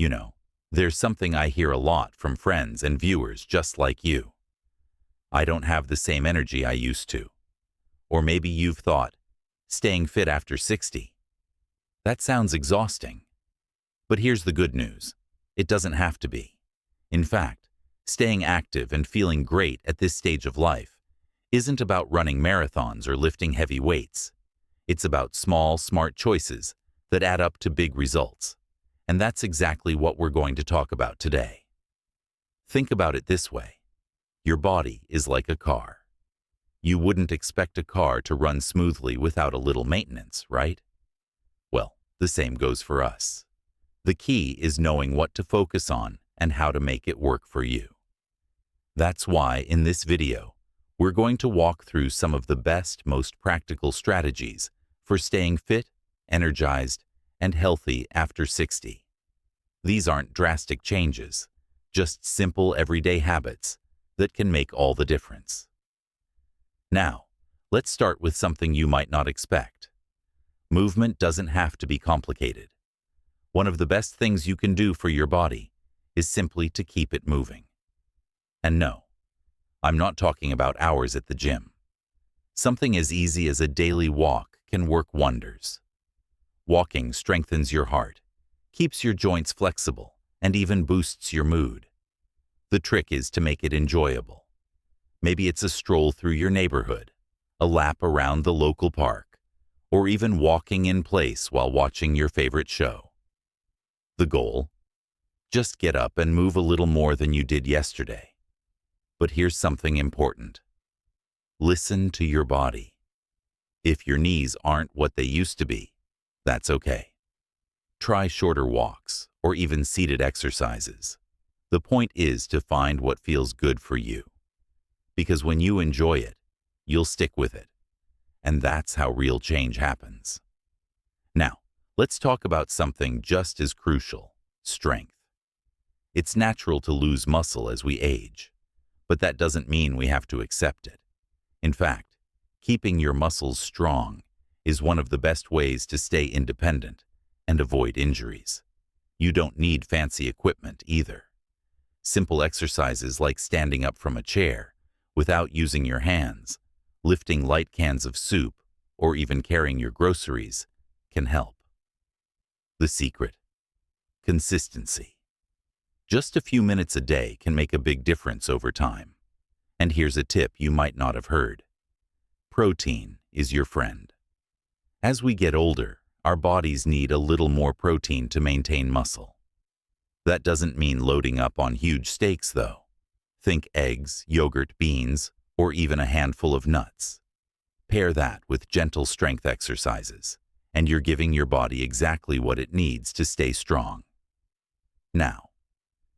You know, there's something I hear a lot from friends and viewers just like you. I don't have the same energy I used to. Or maybe you've thought, staying fit after 60. That sounds exhausting. But here's the good news. It doesn't have to be. In fact, staying active and feeling great at this stage of life isn't about running marathons or lifting heavy weights. It's about small, smart choices that add up to big results. And that's exactly what we're going to talk about today. Think about it this way. Your body is like a car. You wouldn't expect a car to run smoothly without a little maintenance, right? Well, the same goes for us. The key is knowing what to focus on and how to make it work for you. That's why in this video, we're going to walk through some of the best, most practical strategies for staying fit, energized, and healthy after 60. These aren't drastic changes, just simple everyday habits that can make all the difference. Now, let's start with something you might not expect. Movement doesn't have to be complicated. One of the best things you can do for your body is simply to keep it moving. And no, I'm not talking about hours at the gym. Something as easy as a daily walk can work wonders. Walking strengthens your heart, keeps your joints flexible, and even boosts your mood. The trick is to make it enjoyable. Maybe it's a stroll through your neighborhood, a lap around the local park, or even walking in place while watching your favorite show. The goal? Just get up and move a little more than you did yesterday. But here's something important. Listen to your body. If your knees aren't what they used to be, that's okay. Try shorter walks or even seated exercises. The point is to find what feels good for you. Because when you enjoy it, you'll stick with it. And that's how real change happens. Now, let's talk about something just as crucial, strength. It's natural to lose muscle as we age, but that doesn't mean we have to accept it. In fact, keeping your muscles strong is one of the best ways to stay independent and avoid injuries. You don't need fancy equipment either. Simple exercises like standing up from a chair without using your hands, lifting light cans of soup, or even carrying your groceries can help. The secret? Consistency. Just a few minutes a day can make a big difference over time. And here's a tip you might not have heard. Protein is your friend. As we get older, our bodies need a little more protein to maintain muscle. That doesn't mean loading up on huge steaks, though. Think eggs, yogurt, beans, or even a handful of nuts. Pair that with gentle strength exercises, and you're giving your body exactly what it needs to stay strong. Now,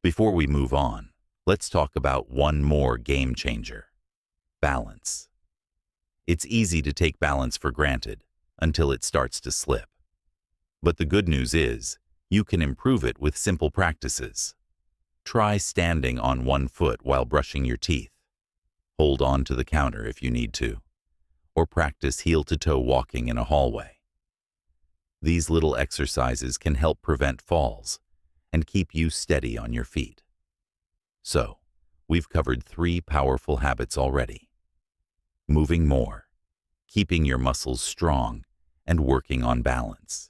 before we move on, let's talk about one more game changer: balance. It's easy to take balance for granted until it starts to slip. But the good news is, you can improve it with simple practices. Try standing on one foot while brushing your teeth. Hold on to the counter if you need to. Or practice heel-to-toe walking in a hallway. These little exercises can help prevent falls and keep you steady on your feet. So, we've covered 3 powerful habits already. Moving more, keeping your muscles strong, and working on balance.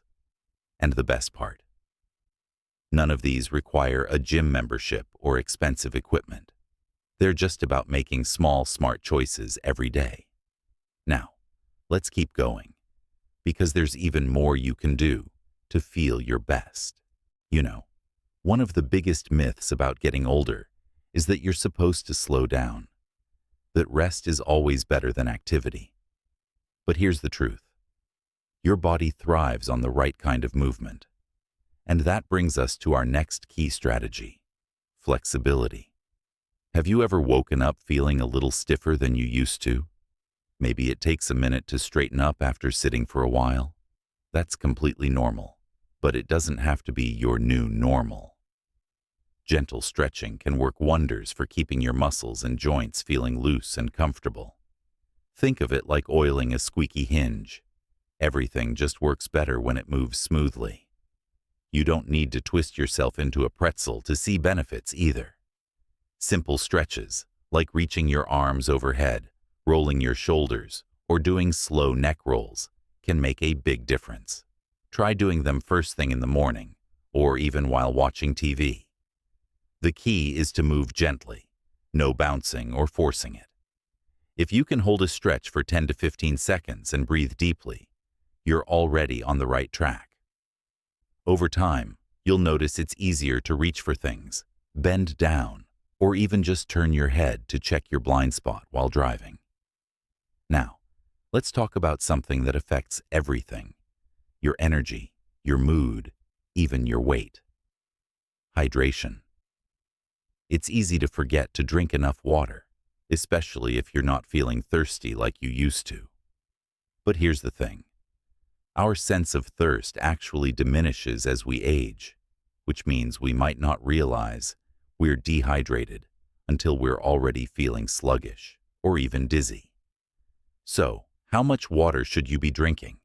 And the best part: none of these require a gym membership or expensive equipment. They're just about making small, smart choices every day. Now, let's keep going, because there's even more you can do to feel your best. You know, one of the biggest myths about getting older is that you're supposed to slow down, that rest is always better than activity. But here's the truth. Your body thrives on the right kind of movement. And that brings us to our next key strategy: flexibility. Have you ever woken up feeling a little stiffer than you used to? Maybe it takes a minute to straighten up after sitting for a while. That's completely normal, but it doesn't have to be your new normal. Gentle stretching can work wonders for keeping your muscles and joints feeling loose and comfortable. Think of it like oiling a squeaky hinge. Everything just works better when it moves smoothly. You don't need to twist yourself into a pretzel to see benefits either. Simple stretches, like reaching your arms overhead, rolling your shoulders, or doing slow neck rolls, can make a big difference. Try doing them first thing in the morning, or even while watching TV. The key is to move gently, no bouncing or forcing it. If you can hold a stretch for 10 to 15 seconds and breathe deeply, you're already on the right track. Over time, you'll notice it's easier to reach for things, bend down, or even just turn your head to check your blind spot while driving. Now, let's talk about something that affects everything: your energy, your mood, even your weight. Hydration. It's easy to forget to drink enough water, especially if you're not feeling thirsty like you used to. But here's the thing. Our sense of thirst actually diminishes as we age, which means we might not realize we're dehydrated until we're already feeling sluggish or even dizzy. So, how much water should you be drinking?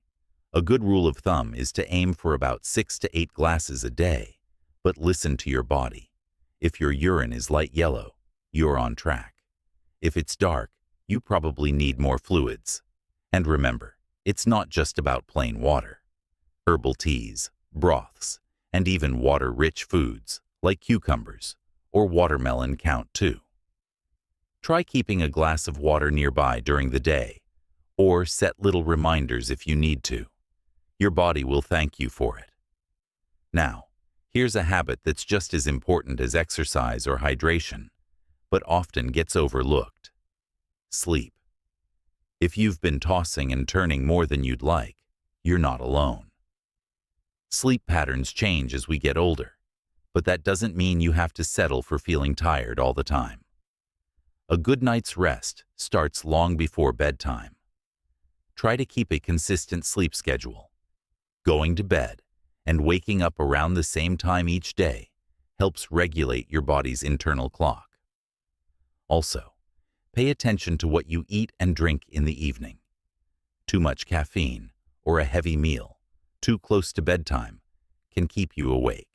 A good rule of thumb is to aim for about 6 to 8 glasses a day, but listen to your body. If your urine is light yellow, you're on track. If it's dark, you probably need more fluids. And remember, it's not just about plain water. Herbal teas, broths, and even water-rich foods like cucumbers or watermelon count too. Try keeping a glass of water nearby during the day, or set little reminders if you need to. Your body will thank you for it. Now, here's a habit that's just as important as exercise or hydration, but often gets overlooked: sleep. If you've been tossing and turning more than you'd like, you're not alone. Sleep patterns change as we get older, but that doesn't mean you have to settle for feeling tired all the time. A good night's rest starts long before bedtime. Try to keep a consistent sleep schedule. Going to bed and waking up around the same time each day helps regulate your body's internal clock. Also, pay attention to what you eat and drink in the evening. Too much caffeine or a heavy meal, too close to bedtime, can keep you awake.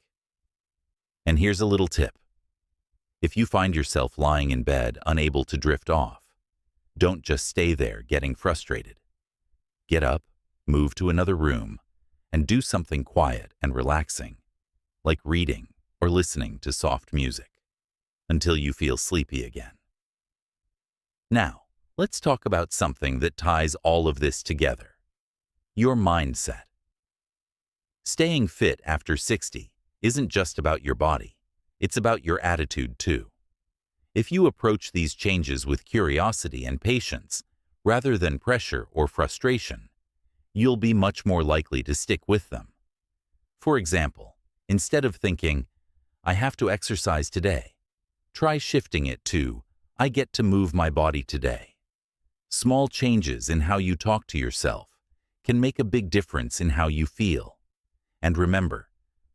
And here's a little tip. If you find yourself lying in bed unable to drift off, don't just stay there getting frustrated. Get up, move to another room, and do something quiet and relaxing, like reading or listening to soft music, until you feel sleepy again. Now, let's talk about something that ties all of this together: your mindset. Staying fit after 60 isn't just about your body, it's about your attitude too. If you approach these changes with curiosity and patience, rather than pressure or frustration, you'll be much more likely to stick with them. For example, instead of thinking, "I have to exercise today," try shifting it to, "I get to move my body today." Small changes in how you talk to yourself can make a big difference in how you feel. And remember,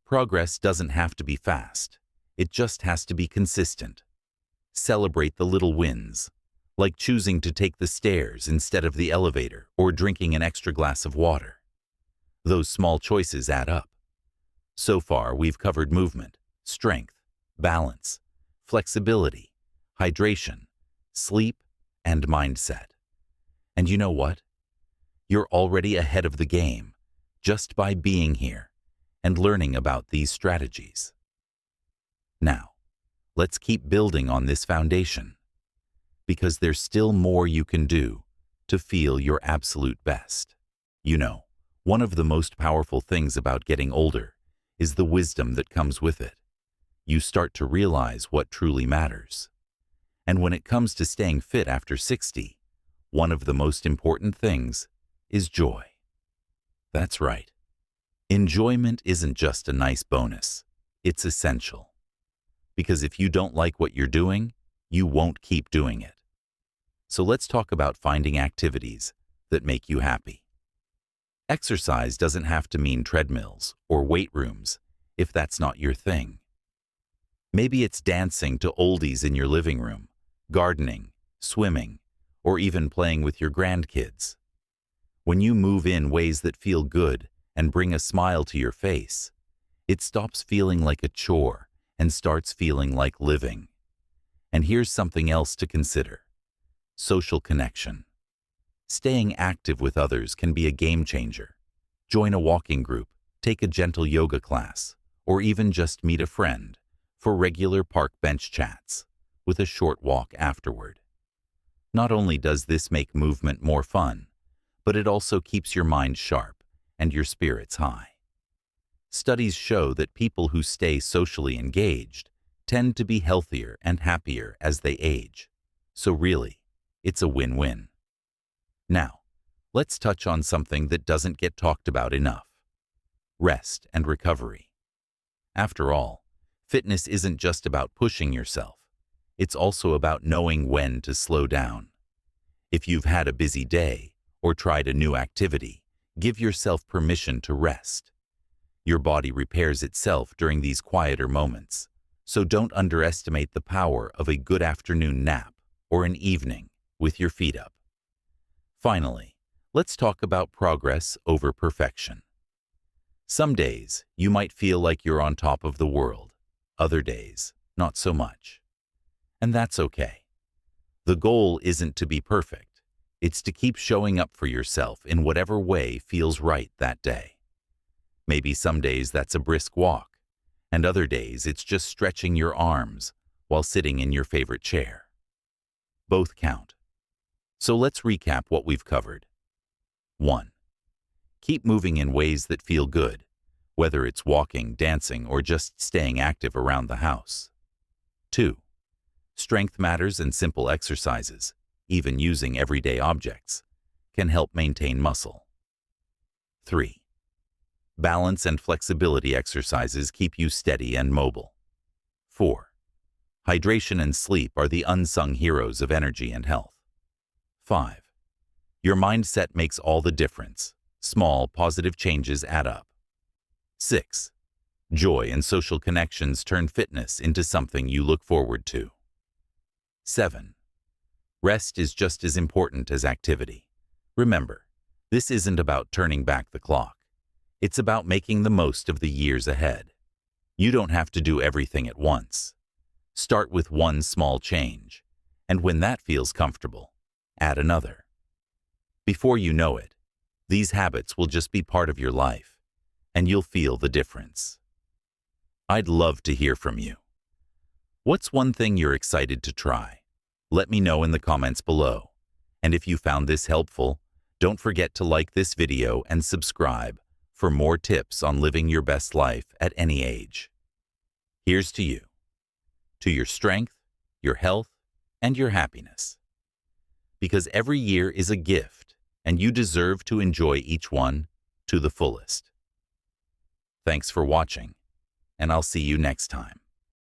progress doesn't have to be fast. It just has to be consistent. Celebrate the little wins, like choosing to take the stairs instead of the elevator or drinking an extra glass of water. Those small choices add up. So far, we've covered movement, strength, balance, flexibility, hydration, sleep, and mindset. And you know what? You're already ahead of the game just by being here and learning about these strategies. Now, let's keep building on this foundation, because there's still more you can do to feel your absolute best. You know, one of the most powerful things about getting older is the wisdom that comes with it. You start to realize what truly matters. And when it comes to staying fit after 60, one of the most important things is joy. That's right. Enjoyment isn't just a nice bonus, it's essential. Because if you don't like what you're doing, you won't keep doing it. So let's talk about finding activities that make you happy. Exercise doesn't have to mean treadmills or weight rooms if that's not your thing. Maybe it's dancing to oldies in your living room, gardening, swimming, or even playing with your grandkids. When you move in ways that feel good and bring a smile to your face, It stops feeling like a chore and starts feeling like living. And here's something else to consider: social connection. Staying active with others can be a game changer. Join a walking group, take a gentle yoga class, or even just meet a friend for regular park bench chats with a short walk afterward. Not only does this make movement more fun, but it also keeps your mind sharp and your spirits high. Studies show that people who stay socially engaged tend to be healthier and happier as they age. So really, it's a win-win. Now, let's touch on something that doesn't get talked about enough: rest and recovery. After all, fitness isn't just about pushing yourself. It's also about knowing when to slow down. If you've had a busy day or tried a new activity, give yourself permission to rest. Your body repairs itself during these quieter moments, so don't underestimate the power of a good afternoon nap or an evening with your feet up. Finally, let's talk about progress over perfection. Some days, you might feel like you're on top of the world. Other days, not so much. And that's okay. The goal isn't to be perfect. It's to keep showing up for yourself in whatever way feels right that day. Maybe some days that's a brisk walk, and other days it's just stretching your arms while sitting in your favorite chair. Both count. So let's recap what we've covered. 1. Keep moving in ways that feel good, whether it's walking, dancing, or just staying active around the house. 2. Strength matters, and simple exercises, even using everyday objects, can help maintain muscle. 3. Balance and flexibility exercises keep you steady and mobile. 4. Hydration and sleep are the unsung heroes of energy and health. 5. Your mindset makes all the difference. Small, positive changes add up. 6. Joy and social connections turn fitness into something you look forward to. 7. Rest is just as important as activity. Remember, this isn't about turning back the clock. It's about making the most of the years ahead. You don't have to do everything at once. Start with one small change, and when that feels comfortable, add another. Before you know it, these habits will just be part of your life, and you'll feel the difference. I'd love to hear from you. What's one thing you're excited to try? Let me know in the comments below. And if you found this helpful, don't forget to like this video and subscribe for more tips on living your best life at any age. Here's to you, to your strength, your health, and your happiness. Because every year is a gift, and you deserve to enjoy each one to the fullest. Thanks for watching, and I'll see you next time.